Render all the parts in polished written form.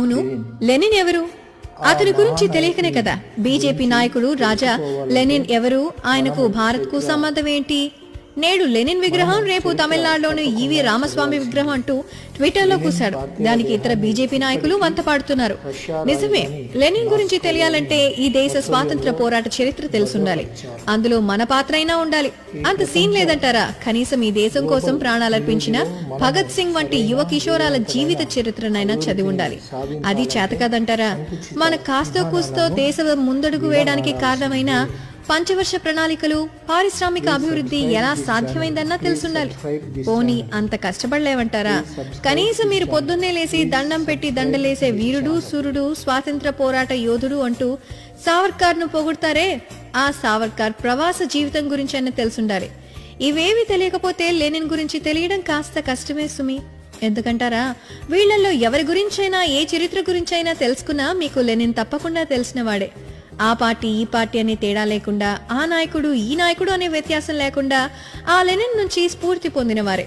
అవును, లెనిన్ ఎవరు? అతని గురించి తెలియకనే కదా బీజేపీ నాయకుడు రాజా లెనిన్ ఎవరు, ఆయనకు భారత్ కు సంబంధం ఏంటి, నేడు లెనిన్ విగ్రహం, రేపు తమిళనాడులోని ఈవి రామస్వామి విగ్రహం అంటూ ట్విట్టర్లో కూశాడు. దానికి ఇతర బీజేపీ నాయకులు వంతపాడుతున్నారు. నిజమే, లెనిన్ గురించి తెలియాలంటే ఈ దేశ స్వాతంత్ర పోరాట చరిత్ర తెలుసుండాలి. అందులో మన పాత్ర అయినా ఉండాలి. అంత సీన్ లేదంటారా? కనీసం ఈ దేశం కోసం ప్రాణాలర్పించిన భగత్ సింగ్ వంటి యువ కిషోరాల జీవిత చరిత్రనైనా చదివి ఉండాలి. అది చేత కాదంటారా? మన కాస్తో కూస్తో దేశ ముందడుగు వేయడానికి కారణమైన పంచవర్ష ప్రణాళికలు, పారిశ్రామిక అభివృద్ధి ఎలా సాధ్యమైందన్నా తెలుసుండాలి. పోనీ అంత కష్టపడలేవంటారా? కనీసం మీరు పొద్దున్నే లేసి దండం పెట్టి దండలేసే వీరుడు, సూర్యుడు, స్వాతంత్ర పోరాట యోధుడు అంటూ సావర్కర్ ను పొగుడతారే, ఆ సావర్కర్ ప్రవాస జీవితం గురించైనా తెలుసుండాలి. ఇవేవి తెలియకపోతే లెనిన్ గురించి తెలియడం కాస్త కష్టమే సుమి. ఎందుకంటారా? వీళ్లలో ఎవరి గురించైనా, ఏ చరిత్ర గురించైనా తెలుసుకున్నా మీకు లెనిన్ తప్పకుండా తెలిసిన వాడే. ఆ పార్టీ ఈ పార్టీ అనే తేడా లేకుండా, ఆ నాయకుడు ఈ నాయకుడు అనే వ్యత్యాసం లేకుండా ఆ లెనిన్ నుంచి స్ఫూర్తి పొందిన వారే.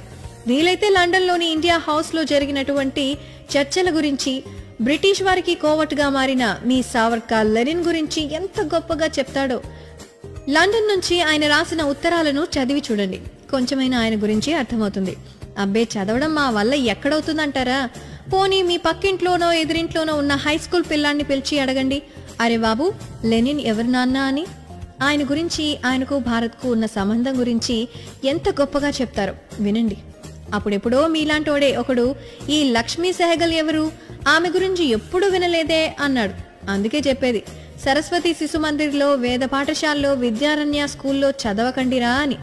వీలైతే లండన్లోని ఇండియా హౌస్ లో జరిగినటువంటి చర్చల గురించి, బ్రిటిష్ వారికి కోవట్టుగా మారిన మీ సావర్కర్ లెనిన్ గురించి ఎంత గొప్పగా చెప్తాడో. లండన్ నుంచి ఆయన రాసిన ఉత్తరాలను చదివి చూడండి, కొంచెమైనా ఆయన గురించి అర్థమవుతుంది. అబ్బే, చదవడం మా వల్ల ఎక్కడవుతుందంటారా? పోనీ మీ పక్కింట్లోనో ఎదురింట్లోనో ఉన్న హై స్కూల్ పిల్లాన్ని పిలిచి అడగండి, అరే బాబు, లెనిన్ ఎవరు నాన్న అని. ఆయన గురించి, ఆయనకు భారత్కు ఉన్న సంబంధం గురించి ఎంత గొప్పగా చెప్తారో వినండి. అప్పుడెప్పుడో మీలాంటోడే ఒకడు, ఈ లక్ష్మీ సెహగల్ ఎవరు, ఆమె గురించి ఎప్పుడు వినలేదే అన్నాడు. అందుకే చెప్పేది, సరస్వతి శిశు మందిర్లో, వేద పాఠశాలలో, విద్యారణ్య స్కూల్లో చదవకండిరా అని.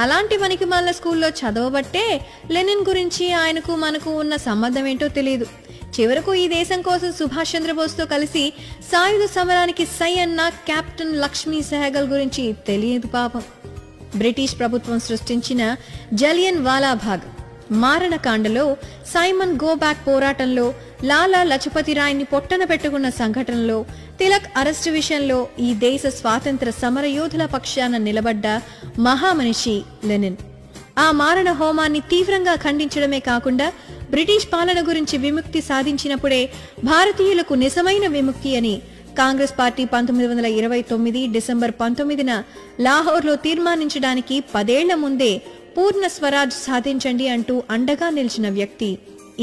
అలాంటి మనకి మళ్ళా స్కూల్లో చదవబట్టే లెనిన్ గురించి ఆయనకు మనకు ఉన్న సంబంధం ఏంటో తెలియదు. చివరకు ఈ దేశం కోసం సుభాష్ చంద్రబోస్తో కలిసి సాయుధ సమరానికి సై అన్న కెప్టెన్ లక్ష్మీ సెహగల్ గురించి తెలియదు పాపం. బ్రిటిష్ ప్రభుత్వం సృష్టించిన జలియన్ వాలాబాగ్ మారణకాండలో, సైమన్ గోబ్యాక్ పోరాటంలో, లాలా లజపతి రాయ్ని పొట్టన పెట్టుకున్న సంఘటనలో, తిలక్ అరెస్టు విషయంలో ఈ దేశ స్వాతంత్ర సమర యోధుల పక్షాన నిలబడ్డ మహామనిషి లెనిన్. ఆ మారణ హోమాన్ని తీవ్రంగా ఖండించడమే కాకుండా బ్రిటిష్ పాలన గురించి విముక్తి సాధించినప్పుడే భారతీయులకు నిజమైన విముక్తి అని కాంగ్రెస్ పార్టీ 1929 డిసెంబర్ 19న లాహోర్లో తీర్మానించడానికి 10 ఏళ్ల ముందే పూర్ణ స్వరాజ్ సాధించండి అంటూ అండగా నిలిచిన వ్యక్తి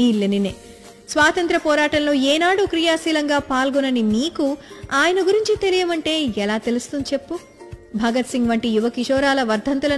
ఈ లెనినే. స్వాతంత్ర పోరాటంలో ఏనాడు క్రియాశీలంగా పాల్గొనని నీకు ఆయన గురించి తెలియమంటే ఎలా తెలుస్తుంది చెప్పు? భగత్ సింగ్ వంటి యువ కిషోరాల వర్ధంతులను